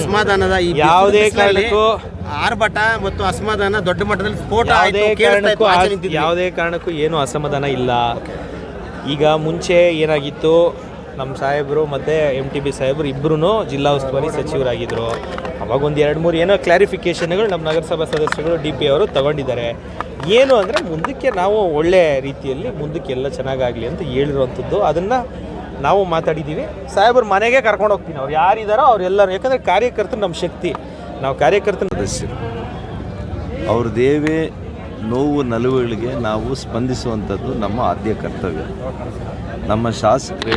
ಅಸಮಾಧಾನದ ಯಾವುದೇ ಕಾರಣಕ್ಕೂ ಆರ್ಭಟ ಮತ್ತು ಅಸಮಾಧಾನ ದೊಡ್ಡ ಮಟ್ಟದಲ್ಲಿ ಸ್ಫೋಟ ಯಾವುದೇ ಕಾರಣಕ್ಕೂ ಏನು ಅಸಮಾಧಾನ ಇಲ್ಲ. ಈಗ ಮುಂಚೆ ಏನಾಗಿತ್ತು, ನಮ್ಮ ಸಾಹೇಬರು ಮತ್ತು MTB ಸಾಹೇಬರು ಇಬ್ಬರೂ ಜಿಲ್ಲಾ ಉಸ್ತುವಾರಿ ಸಚಿವರಾಗಿದ್ದರು. ಅವಾಗ ಒಂದು 2-3 ಏನೋ ಕ್ಲಾರಿಫಿಕೇಷನ್ಗಳು ನಮ್ಮ ನಗರಸಭಾ ಸದಸ್ಯರುಗಳು DP ಅವರು ತಗೊಂಡಿದ್ದಾರೆ. ಏನು ಅಂದರೆ ಮುಂದಕ್ಕೆ ನಾವು ಒಳ್ಳೆ ರೀತಿಯಲ್ಲಿ ಮುಂದಕ್ಕೆ ಎಲ್ಲ ಚೆನ್ನಾಗಾಗಲಿ ಅಂತ ಹೇಳಿರುವಂಥದ್ದು. ಅದನ್ನು ನಾವು ಮಾತಾಡಿದ್ದೀವಿ. ಸಾಹೇಬರು ಮನೆಗೆ ಕರ್ಕೊಂಡು ಹೋಗ್ತೀನಿ, ಅವ್ರು ಯಾರಿದ್ದಾರೋ ಅವರೆಲ್ಲರೂ. ಯಾಕಂದರೆ ಕಾರ್ಯಕರ್ತರು ನಮ್ಮ ಶಕ್ತಿ, ನಾವು ಕಾರ್ಯಕರ್ತನ ಸದಸ್ಯರು ಅವ್ರದ್ದೇವೇ ನೋವು ನಲುವುಗಳಿಗೆ ನಾವು ಸ್ಪಂದಿಸುವಂಥದ್ದು ನಮ್ಮ ಆದ್ಯ ಕರ್ತವ್ಯ. ನಮ್ಮ ಶಾಸಕರು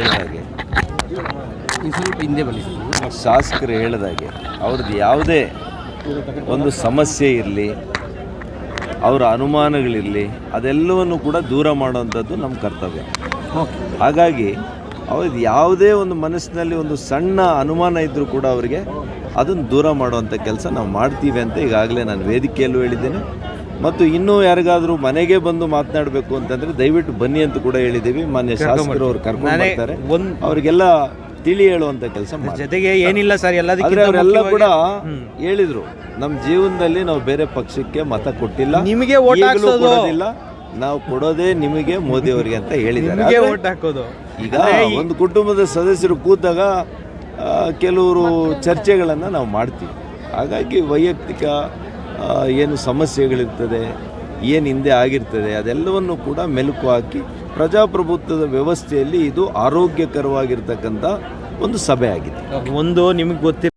ಹೇಳಿದಾಗೆ ಅವ್ರದ್ದು ಯಾವುದೇ ಒಂದು ಸಮಸ್ಯೆ ಇರಲಿ, ಅವರ ಅನುಮಾನಗಳಿರಲಿ, ಅದೆಲ್ಲವನ್ನು ಕೂಡ ದೂರ ಮಾಡುವಂಥದ್ದು ನಮ್ಮ ಕರ್ತವ್ಯ. ಹಾಗಾಗಿ ಅವ್ರದ್ದು ಯಾವುದೇ ಒಂದು ಮನಸ್ಸಿನಲ್ಲಿ ಒಂದು ಸಣ್ಣ ಅನುಮಾನ ಇದ್ದರೂ ಕೂಡ ಅವರಿಗೆ ಅದನ್ನು ದೂರ ಮಾಡುವಂಥ ಕೆಲಸ ನಾವು ಮಾಡ್ತೀವಿ ಅಂತ ಈಗಾಗಲೇ ನಾನು ವೇದಿಕೆಯಲ್ಲೂ ಹೇಳಿದ್ದೇನೆ. ಮತ್ತು ಇನ್ನೂ ಯಾರಿಗಾದರೂ ಮನೆಗೆ ಬಂದು ಮಾತನಾಡಬೇಕು ಅಂತಂದರೆ ದಯವಿಟ್ಟು ಬನ್ನಿ ಅಂತ ಕೂಡ ಹೇಳಿದ್ದೀವಿ. ಮಾನ್ಯ ಶಾಸಕರು ಅವ್ರು ಕರ್ಕೊಂಡು ಬರ್ತಾರೆ, ಅವರಿಗೆಲ್ಲ ತಿಳಿ ಹೇಳುವಂಥ ಕೆಲಸ. ಜೊತೆಗೆ ಏನಿಲ್ಲ ಸರ್, ಅವರೆಲ್ಲ ಕೂಡ ಹೇಳಿದರು, ನಮ್ಮ ಜೀವನದಲ್ಲಿ ನಾವು ಬೇರೆ ಪಕ್ಷಕ್ಕೆ ಮತ ಕೊಟ್ಟಿಲ್ಲ, ನಿಮಗೆ ಕೊಡೋದಿಲ್ಲ, ನಾವು ಕೊಡೋದೇ ನಿಮಗೆ ಮೋದಿ ಅವರಿಗೆ ಅಂತ ಹೇಳಿದ್ದಾರೆ. ಓಟ್ ಹಾಕೋದು ಈಗ ಒಂದು ಕುಟುಂಬದ ಸದಸ್ಯರು ಕೂತಾಗ ಕೆಲವರು ಚರ್ಚೆಗಳನ್ನು ನಾವು ಮಾಡ್ತೀವಿ. ಹಾಗಾಗಿ ವೈಯಕ್ತಿಕ ಏನು ಸಮಸ್ಯೆಗಳಿರ್ತದೆ, ಏನು ಹಿಂದೆ ಆಗಿರ್ತದೆ, ಅದೆಲ್ಲವನ್ನು ಕೂಡ ಮೆಲುಕು ಹಾಕಿ ಪ್ರಜಾಪ್ರಭುತ್ವದ ವ್ಯವಸ್ಥೆಯಲ್ಲಿ ಇದು ಆರೋಗ್ಯಕರವಾಗಿರ್ತಕ್ಕಂಥ ಒಂದು ಸಭೆ ಆಗಿದೆ. ಒಂದು ನಿಮಗೆ ಗೊತ್ತಿಲ್ಲ.